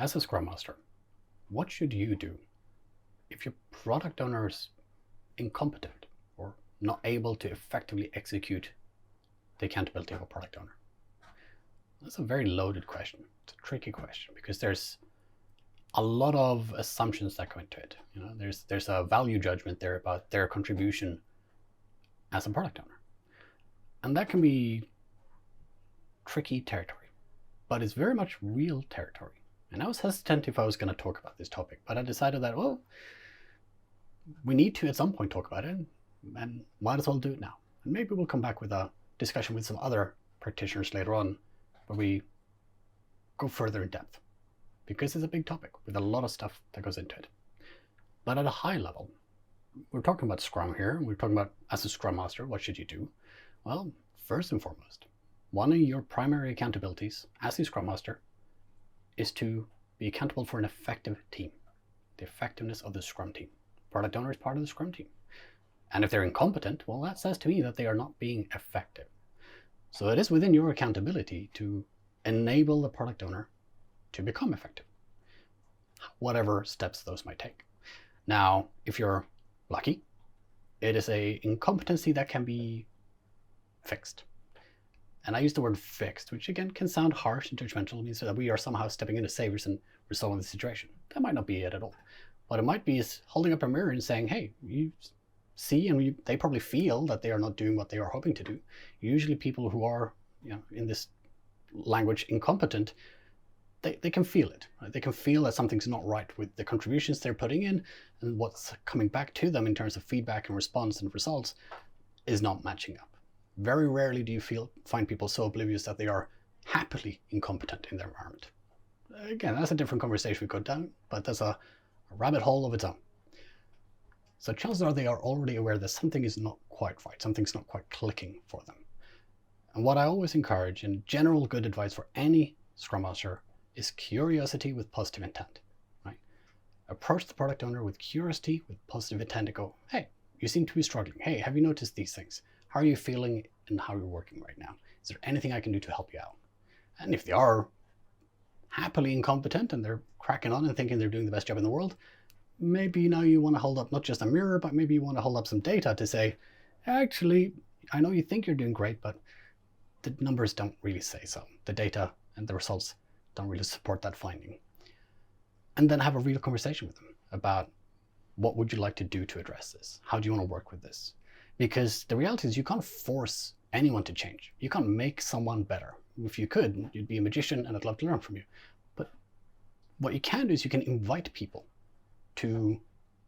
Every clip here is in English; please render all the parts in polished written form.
As a Scrum Master, what should you do if your product owner is incompetent or not able to effectively execute the accountability of a product owner? That's a very loaded question. It's a tricky question because there's a lot of assumptions that go into it. There's a value judgment there about their contribution as a product owner. And that can be tricky territory, but it's very much real territory. And I was hesitant if I was going to talk about this topic, but I decided that, well, we need to at some point talk about it, and might as well do it now. And maybe we'll come back with a discussion with some other practitioners later on where we go further in depth, because it's a big topic with a lot of stuff that goes into it. But at a high level, we're talking about Scrum here. We're talking about, as a Scrum Master, what should you do? Well, first and foremost, one of your primary accountabilities as a Scrum Master is to be accountable for an effective team, the effectiveness of the Scrum team. Product owner is part of the Scrum team. And if they're incompetent, well, that says to me that they are not being effective. So it is within your accountability to enable the product owner to become effective, whatever steps those might take. Now, if you're lucky, it is an incompetency that can be fixed. And I use the word fixed, which again can sound harsh and judgmental. It means that we are somehow stepping in as saviors and resolving the situation. That might not be it at all. What it might be is holding up a mirror and saying, hey, you see, and they probably feel that they are not doing what they are hoping to do. Usually people who are, in this language, incompetent, they can feel it. Right? They can feel that something's not right with the contributions they're putting in, and what's coming back to them in terms of feedback and response and results is not matching up. Very rarely do you find people so oblivious that they are happily incompetent in their environment. Again, that's a different conversation we go down, but that's a rabbit hole of its own. So chances are they are already aware that something is not quite right, something's not quite clicking for them. And what I always encourage, and general good advice for any Scrum Master, is curiosity with positive intent. Right? Approach the product owner with curiosity, with positive intent, to go, hey, you seem to be struggling. Hey, have you noticed these things? How are you feeling and how you're working right now? Is there anything I can do to help you out? And if they are happily incompetent and they're cracking on and thinking they're doing the best job in the world, maybe now you want to hold up not just a mirror, but maybe you want to hold up some data to say, actually, I know you think you're doing great, but the numbers don't really say so. The data and the results don't really support that finding. And then have a real conversation with them about, what would you like to do to address this? How do you want to work with this? Because the reality is you can't force anyone to change. You can't make someone better. If you could, you'd be a magician and I'd love to learn from you. But what you can do is you can invite people to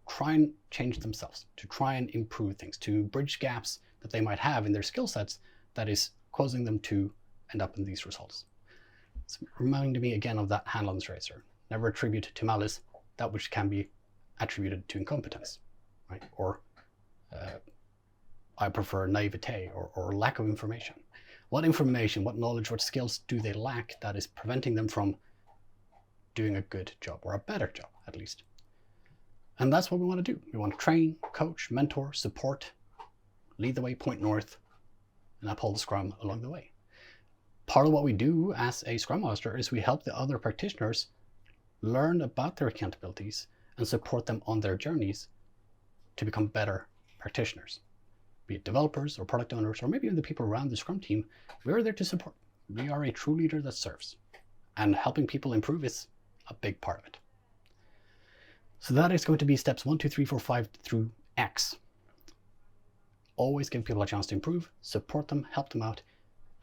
try and change themselves, to try and improve things, to bridge gaps that they might have in their skill sets that is causing them to end up in these results. It's reminding me again of that hand on the razor. Never attribute to malice that which can be attributed to incompetence, right? Or I prefer naivete or lack of information. What information, what knowledge, what skills do they lack that is preventing them from doing a good job, or a better job at least? And that's what we want to do. We want to train, coach, mentor, support, lead the way, point north, and uphold the Scrum along the way. Part of what we do as a Scrum Master is we help the other practitioners learn about their accountabilities and support them on their journeys to become better practitioners. Be it developers or product owners, or maybe even the people around the Scrum team, we're there to support. We are a true leader that serves. And helping people improve is a big part of it. So that is going to be steps 1, 2, 3, 4, 5 through X. Always give people a chance to improve, support them, help them out.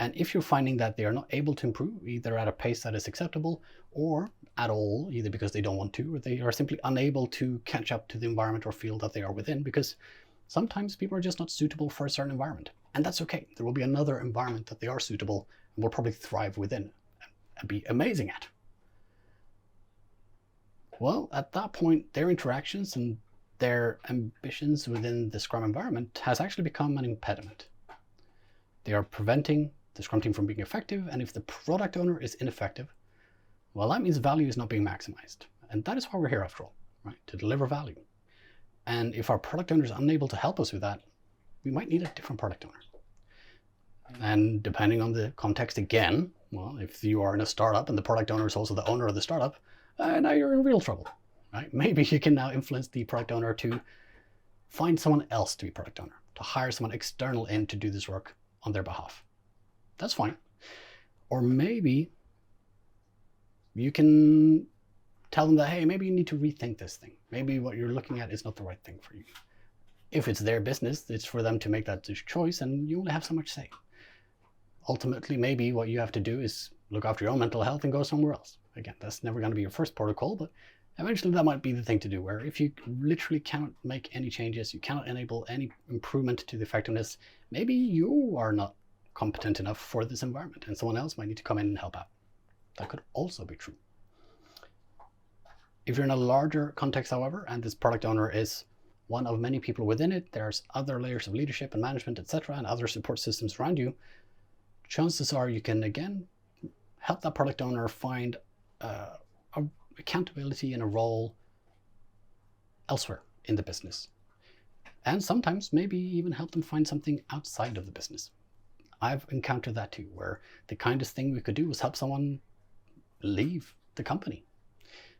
And if you're finding that they are not able to improve, either at a pace that is acceptable or at all, either because they don't want to, or they are simply unable to catch up to the environment or field that they are within, because sometimes people are just not suitable for a certain environment. And that's okay. There will be another environment that they are suitable and will probably thrive within and be amazing at. Well, at that point, their interactions and their ambitions within the Scrum environment has actually become an impediment. They are preventing the Scrum team from being effective, and if the product owner is ineffective, well, that means value is not being maximized. And that is why we're here after all, right? To deliver value. And if our product owner is unable to help us with that, we might need a different product owner. And depending on the context again, well, if you are in a startup and the product owner is also the owner of the startup, now you're in real trouble, right? Maybe you can now influence the product owner to find someone else to be product owner, to hire someone external in to do this work on their behalf. That's fine. Or maybe you can tell them that, hey, maybe you need to rethink this thing. Maybe what you're looking at is not the right thing for you. If it's their business, it's for them to make that choice, and you only have so much say. Ultimately, maybe what you have to do is look after your own mental health and go somewhere else. Again, that's never going to be your first protocol, but eventually that might be the thing to do, where if you literally cannot make any changes, you cannot enable any improvement to the effectiveness, maybe you are not competent enough for this environment and someone else might need to come in and help out. That could also be true. If you're in a larger context, however, and this product owner is one of many people within it, there's other layers of leadership and management, etc., and other support systems around you, chances are you can, again, help that product owner find accountability in a role elsewhere in the business. And sometimes maybe even help them find something outside of the business. I've encountered that too, where the kindest thing we could do was help someone leave the company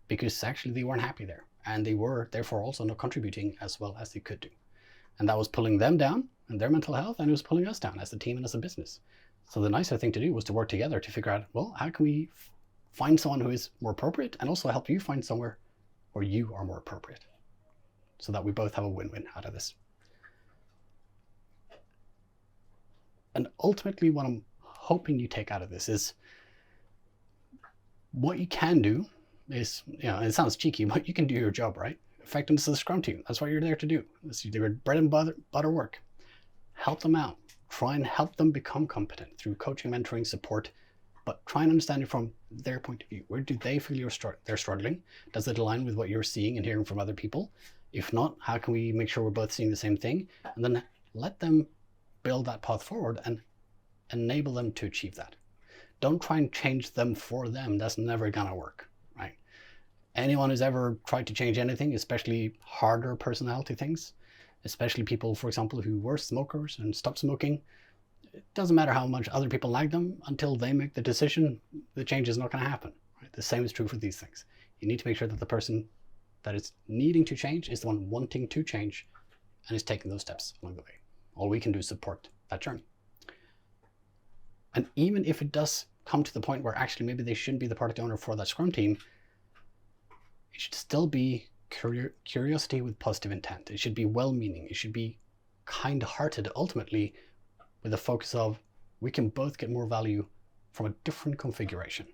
because actually they weren't happy there and they were therefore also not contributing as well as they could do. And that was pulling them down and their mental health, and it was pulling us down as a team and as a business. So the nicer thing to do was to work together to figure out, well, how can we find someone who is more appropriate and also help you find somewhere where you are more appropriate, so that we both have a win-win out of this. And ultimately what I'm hoping you take out of this is what you can do is, it sounds cheeky, but you can do your job, right? Effectiveness of the Scrum team, that's what you're there to do. It's your bread and butter work. Help them out. Try and help them become competent through coaching, mentoring, support, but try and understand it from their point of view. Where do they feel they're struggling? Does it align with what you're seeing and hearing from other people? If not, how can we make sure we're both seeing the same thing? And then let them build that path forward and enable them to achieve that. Don't try and change them for them. That's never gonna work, right? Anyone who's ever tried to change anything, especially harder personality things, especially people, for example, who were smokers and stopped smoking, it doesn't matter how much other people like them, until they make the decision, the change is not going to happen. Right? The same is true for these things. You need to make sure that the person that is needing to change is the one wanting to change and is taking those steps along the way. All we can do is support that journey. And even if it does come to the point where actually maybe they shouldn't be the product owner for that Scrum team, it should still be curiosity with positive intent. It should be well-meaning. It should be kind-hearted, ultimately, with a focus of, we can both get more value from a different configuration.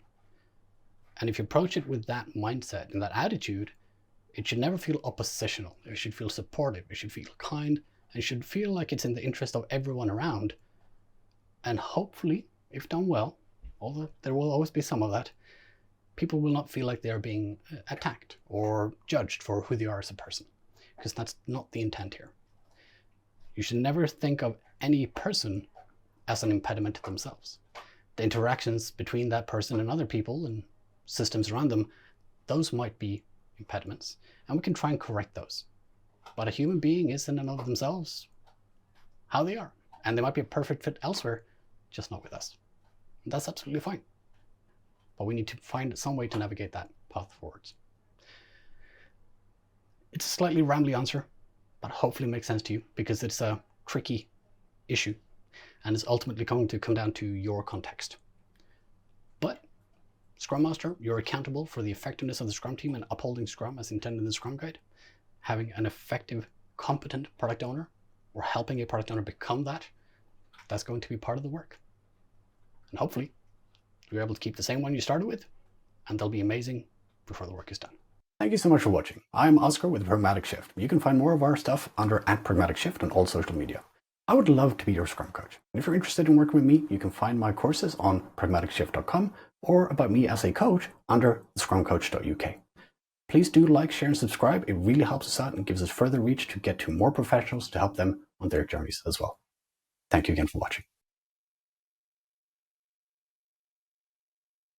And if you approach it with that mindset and that attitude, it should never feel oppositional. It should feel supportive. It should feel kind, and it should feel like it's in the interest of everyone around. And hopefully, if done well, although there will always be some of that, people will not feel like they're being attacked or judged for who they are as a person, because that's not the intent here. You should never think of any person as an impediment to themselves. The interactions between that person and other people and systems around them, those might be impediments, and we can try and correct those. But a human being is in and of themselves how they are, and they might be a perfect fit elsewhere, just not with us. And that's absolutely fine. But we need to find some way to navigate that path forwards. It's a slightly rambly answer, but hopefully it makes sense to you, because it's a tricky issue and it's ultimately going to come down to your context. But Scrum Master, you're accountable for the effectiveness of the Scrum team and upholding Scrum as intended in the Scrum Guide. Having an effective, competent product owner, or helping a product owner become that, that's going to be part of the work. And hopefully you're able to keep the same one you started with, and they'll be amazing before the work is done. Thank you so much for watching. I'm Oscar with Pragmatic Shift. You can find more of our stuff under @Pragmatic Shift on all social media. I would love to be your Scrum coach. And if you're interested in working with me, you can find my courses on pragmaticshift.com or about me as a coach under scrumcoach.uk. Please do like, share, and subscribe. It really helps us out and gives us further reach to get to more professionals to help them on their journeys as well. Thank you again for watching.